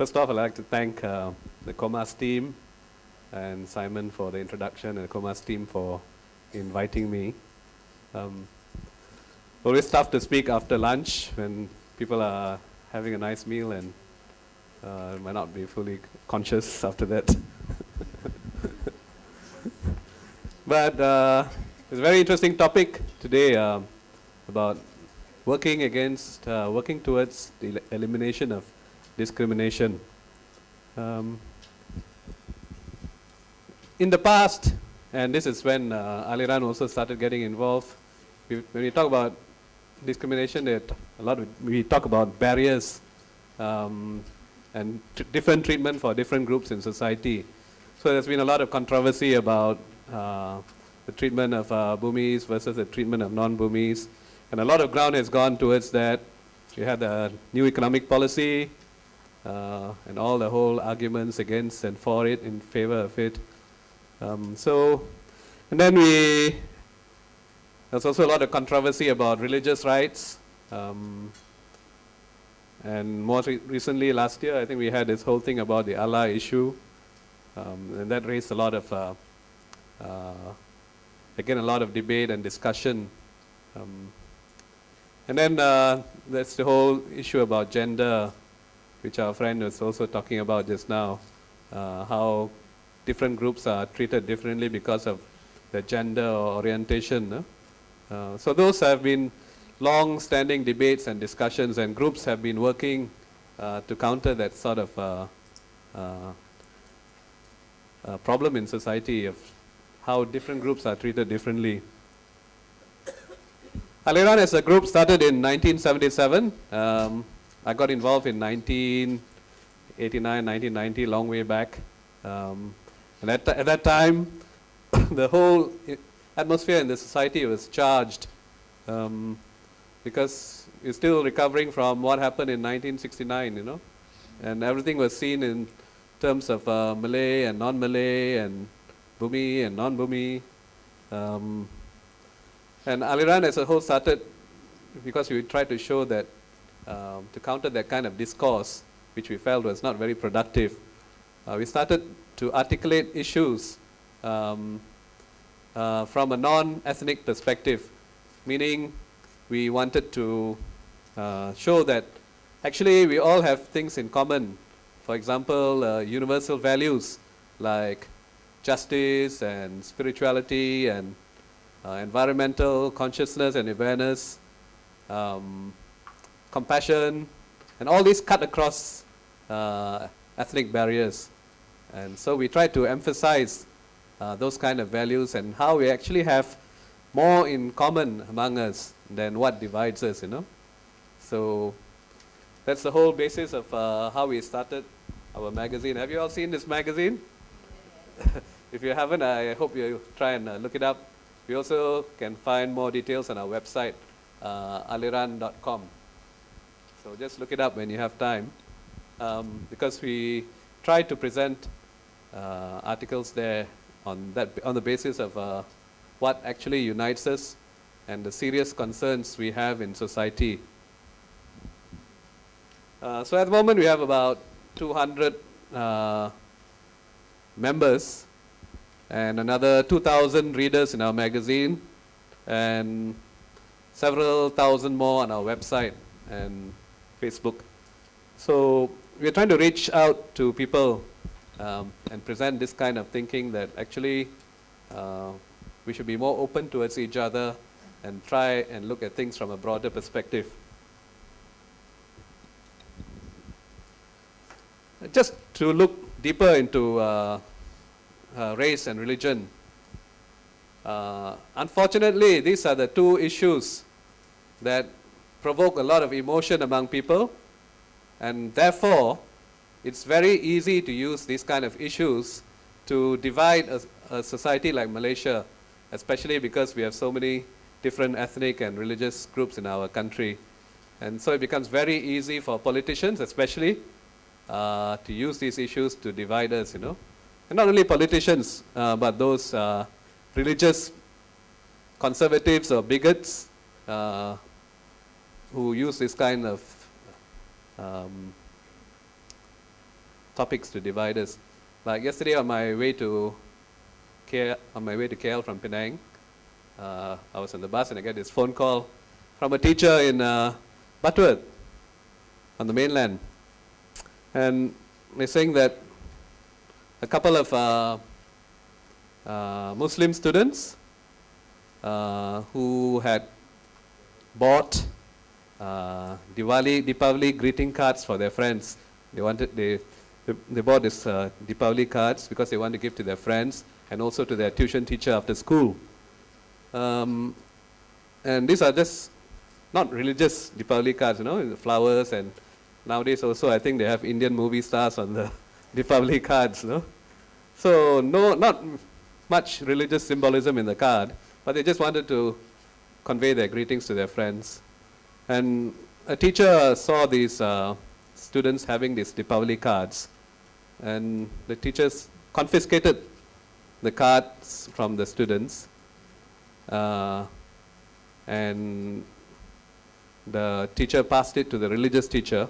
First off, I'd like to thank the Komas team and Simon for the introduction and the Komas team for inviting me. Always tough to speak after lunch when people are having a nice meal and might not be fully conscious after that. But it's a very interesting topic today about working towards the elimination of discrimination. In the past, and this is when Aliran also started getting involved, when we talk about discrimination, we talk about barriers and different treatment for different groups in society. So there's been a lot of controversy about the treatment of Bumis versus the treatment of non-Bumis. And a lot of ground has gone towards that. We had the new economic policy and all the whole arguments against and for it, in favor of it. And then there's also a lot of controversy about religious rights. And more recently, last year, I think we had this whole thing about the Allah issue. And that raised a lot of, again, a lot of debate and discussion. And then there's the whole issue about gender, which our friend was also talking about just now, how different groups are treated differently because of their gender or orientation. So those have been long-standing debates and discussions, and groups have been working to counter that sort of problem in society of how different groups are treated differently. Aliran as a group started in 1977. I got involved in 1989, 1990, long way back. And at that time, the whole atmosphere in the society was charged because we're still recovering from what happened in 1969, and everything was seen in terms of Malay and non-Malay and Bumi and non-Bumi. And Aliran as a whole started because we tried to show that to counter that kind of discourse, which we felt was not very productive, we started to articulate issues from a non-ethnic perspective, meaning we wanted to show that actually we all have things in common. For example, universal values like justice and spirituality and environmental consciousness and awareness, compassion, and all these cut across ethnic barriers. And so we try to emphasize those kind of values and how we actually have more in common among us than what divides us, So that's the whole basis of how we started our magazine. Have you all seen this magazine? If you haven't, I hope you try and look it up. We also can find more details on our website, aliran.com. So just look it up when you have time, because we try to present articles there on the basis of what actually unites us and the serious concerns we have in society. So at the moment we have about 200 members and another 2,000 readers in our magazine and several thousand more on our website and Facebook. So we're trying to reach out to people and present this kind of thinking that actually we should be more open towards each other and try and look at things from a broader perspective. Just to look deeper into race and religion. Unfortunately, these are the two issues that provoke a lot of emotion among people, and therefore it's very easy to use these kind of issues to divide a society like Malaysia, especially because we have so many different ethnic and religious groups in our country. And so it becomes very easy for politicians especially to use these issues to divide us, And not only politicians, but those religious conservatives or bigots who use this kind of topics to divide us. Like yesterday on my way to KL from Penang, I was on the bus and I get this phone call from a teacher in Butterworth on the mainland. And they're saying that a couple of Muslim students who had bought Deepavali greeting cards for their friends. They bought this Deepavali cards because they want to give to their friends and also to their tuition teacher after school. And these are just not religious Deepavali cards, the flowers, and nowadays also I think they have Indian movie stars on the Deepavali cards, So not much religious symbolism in the card, but they just wanted to convey their greetings to their friends. And a teacher saw these students having these Deepavali cards, and the teachers confiscated the cards from the students, and the teacher passed it to the religious teacher.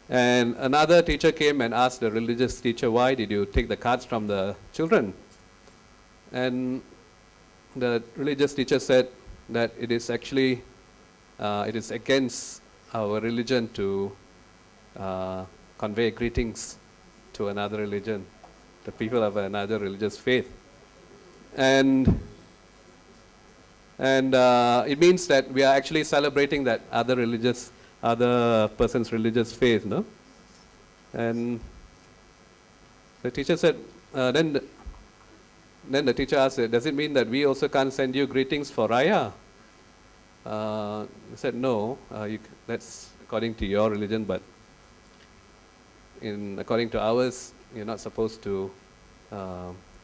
And another teacher came and asked the religious teacher, why did you take the cards from the children? And the religious teacher said that it is actually, it is against our religion to convey greetings to another religion, the people of another religious faith. And it means that we are actually celebrating that other person's religious faith, And the teacher said, then the teacher asked, does it mean that we also can't send you greetings for Raya? He said, no, that's according to your religion, but according to ours, you're not supposed to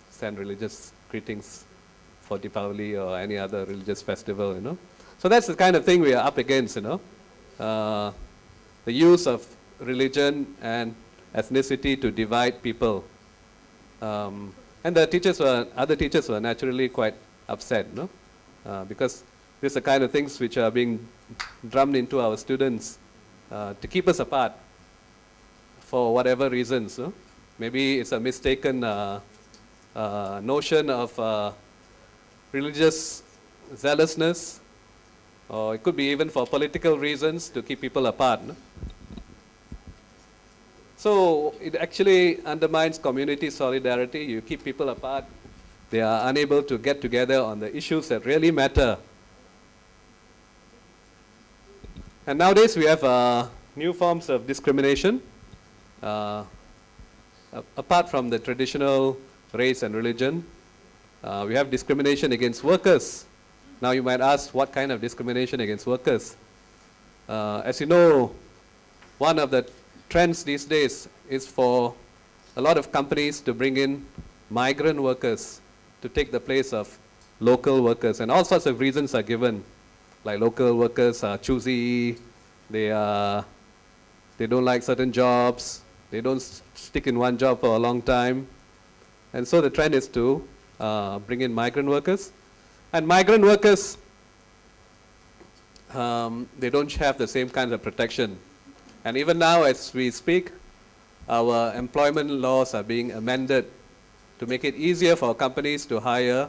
send religious greetings for Deepavali or any other religious festival, So that's the kind of thing we are up against, the use of religion and ethnicity to divide people. And the other teachers were naturally quite upset, because these are the kind of things which are being drummed into our students to keep us apart for whatever reasons. Maybe it's a mistaken notion of religious zealousness, or it could be even for political reasons to keep people apart. So it actually undermines community solidarity. You keep people apart. They are unable to get together on the issues that really matter. And nowadays we have new forms of discrimination. Apart from the traditional race and religion, we have discrimination against workers. Now you might ask, what kind of discrimination against workers? As you know, one of the trends these days is for a lot of companies to bring in migrant workers to take the place of local workers, and all sorts of reasons are given, like local workers are choosy, they don't like certain jobs, they don't stick in one job for a long time, and so the trend is to bring in migrant workers. And migrant workers, they don't have the same kinds of protection. And even now, as we speak, our employment laws are being amended to make it easier for companies to hire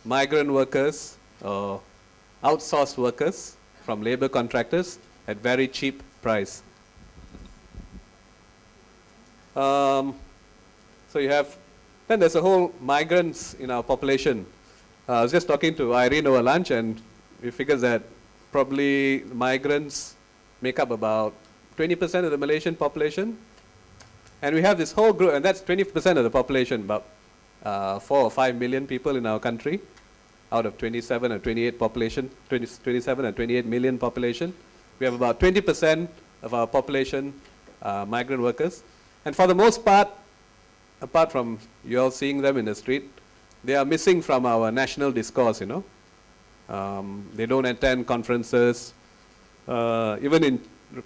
migrant workers or outsourced workers from labor contractors at very cheap price. So you have, then there's a whole migrants in our population. I was just talking to Irene over lunch, and we figured that probably migrants make up about 20% of the Malaysian population. And we have this whole group, and that's 20% of the population, about 4 or 5 million people in our country, out of 27 or 28 population, 27 or 28 million population. We have about 20% of our population migrant workers. And for the most part, apart from you all seeing them in the street, they are missing from our national discourse, They don't attend conferences. Even in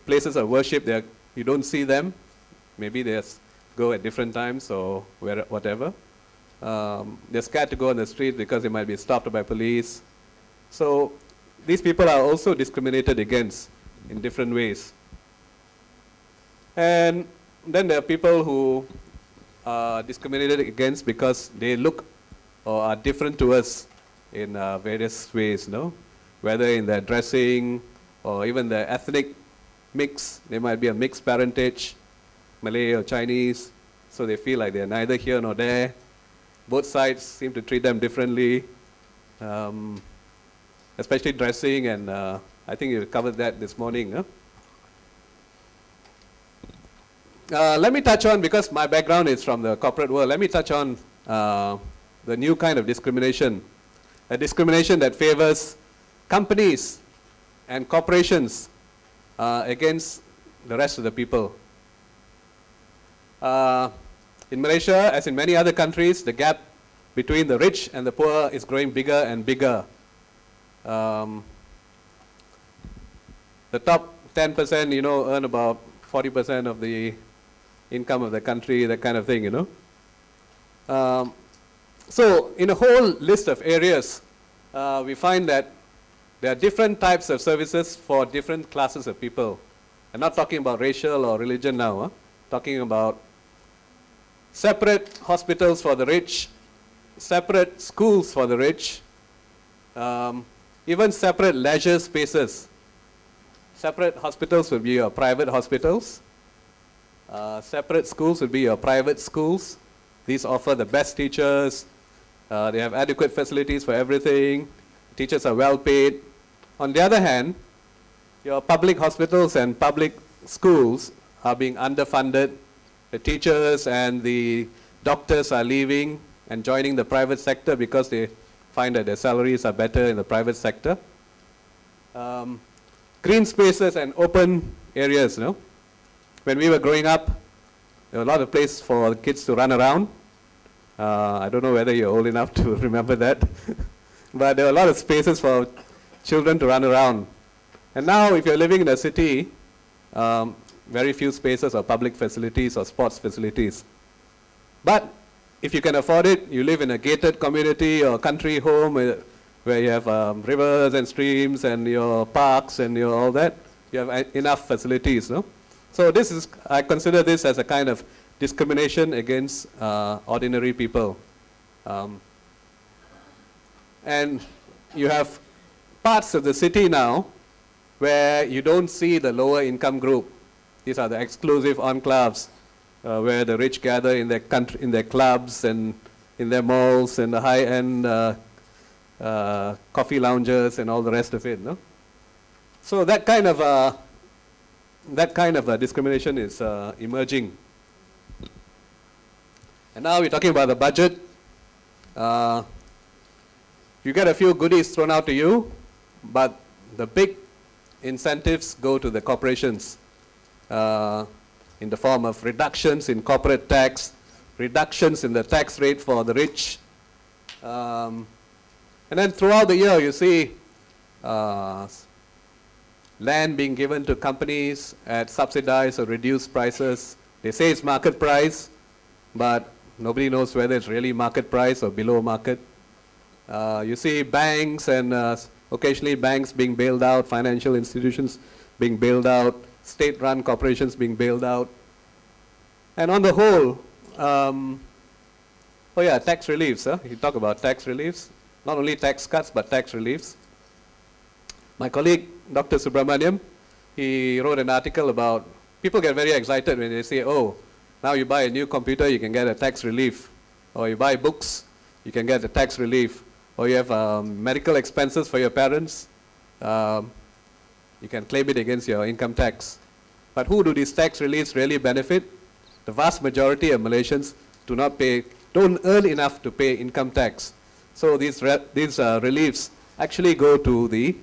places of worship, you don't see them. Maybe they go at different times or whatever. They're scared to go on the street because they might be stopped by police. So these people are also discriminated against in different ways. And then there are people who are discriminated against because they look or are different to us in various ways, no? Whether in their dressing or even their ethnic mix. They might be a mixed parentage, Malay or Chinese, so they feel like they're neither here nor there. Both sides seem to treat them differently, especially dressing, and I think you covered that this morning. Huh? Let me touch on, because my background is from the corporate world, let me touch on the new kind of discrimination. A discrimination that favors companies and corporations against the rest of the people. In Malaysia, as in many other countries, the gap between the rich and the poor is growing bigger and bigger. The top 10%, you know, earn about 40% of the income of the country, that kind of thing, you know. So in a whole list of areas, we find that there are different types of services for different classes of people. I'm not talking about racial or religion now, huh? Talking about separate hospitals for the rich, separate schools for the rich, even separate leisure spaces. Separate hospitals will be your private hospitals. Separate schools will be your private schools. These offer the best teachers. They have adequate facilities for everything. Teachers are well paid. On the other hand, your public hospitals and public schools are being underfunded. The teachers and the doctors are leaving and joining the private sector because they find that their salaries are better in the private sector. Green spaces and open areas, you know. When we were growing up, there were a lot of places for kids to run around. I don't know whether you're old enough to remember that. But there were a lot of spaces for children to run around. And now, if you're living in a city, very few spaces or public facilities or sports facilities. But if you can afford it, you live in a gated community or country home where you have rivers and streams and your parks and your all that, you have enough facilities, no? So this is, I consider this as a kind of discrimination against ordinary people. And you have parts of the city now where you don't see the lower income group. These are the exclusive enclaves where the rich gather in their country, in their clubs and in their malls and the high-end coffee lounges and all the rest of it. No? So that kind of discrimination is emerging. And now we're talking about the budget. You get a few goodies thrown out to you, but the big incentives go to the corporations in the form of reductions in corporate tax, reductions in the tax rate for the rich. And then throughout the year, you see land being given to companies at subsidized or reduced prices. They say it's market price, but nobody knows whether it's really market price or below market. You see banks and occasionally banks being bailed out, financial institutions being bailed out, state-run corporations being bailed out. And on the whole, tax reliefs. You talk about tax reliefs. Not only tax cuts, but tax reliefs. My colleague, Dr. Subramaniam, he wrote an article about, people get very excited when they say, oh, now you buy a new computer, you can get a tax relief. Or you buy books, you can get a tax relief. Or you have medical expenses for your parents, you can claim it against your income tax. But who do these tax reliefs really benefit? The vast majority of Malaysians don't earn enough to pay income tax. So these reliefs actually go to the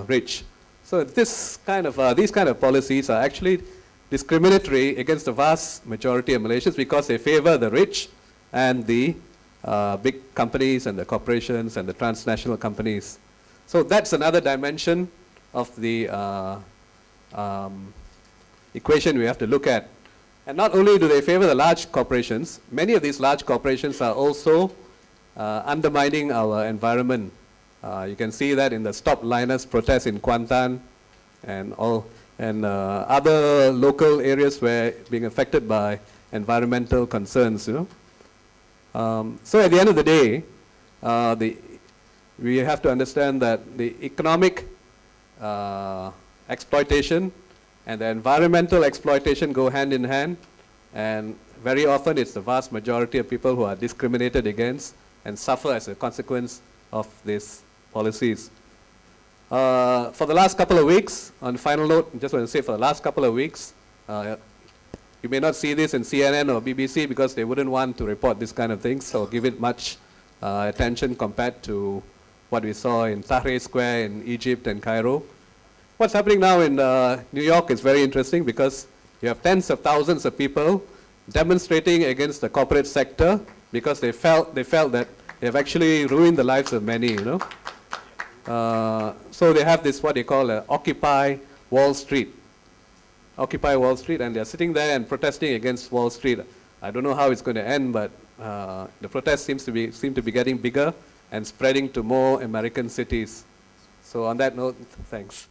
rich. So these kind of policies are actually discriminatory against the vast majority of Malaysians because they favor the rich and the big companies and the corporations and the transnational companies. So that's another dimension of the equation we have to look at. And not only do they favor the large corporations, many of these large corporations are also undermining our environment. You can see that in the Stop Liners protest in Kuantan and and other local areas were being affected by environmental concerns. So at the end of the day, we have to understand that the economic exploitation and the environmental exploitation go hand in hand, and very often it's the vast majority of people who are discriminated against and suffer as a consequence of these policies. For the last couple of weeks, on final note, I just want to say for the last couple of weeks, you may not see this in CNN or BBC because they wouldn't want to report this kind of things or give it much attention compared to what we saw in Tahrir Square in Egypt and Cairo. What's happening now in New York is very interesting because you have tens of thousands of people demonstrating against the corporate sector because they felt that they have actually ruined the lives of many, So they have this, what they call Occupy Wall Street. Occupy Wall Street, and they're sitting there and protesting against Wall Street. I don't know how it's going to end, but the protest seem to be getting bigger and spreading to more American cities. So on that note, thanks.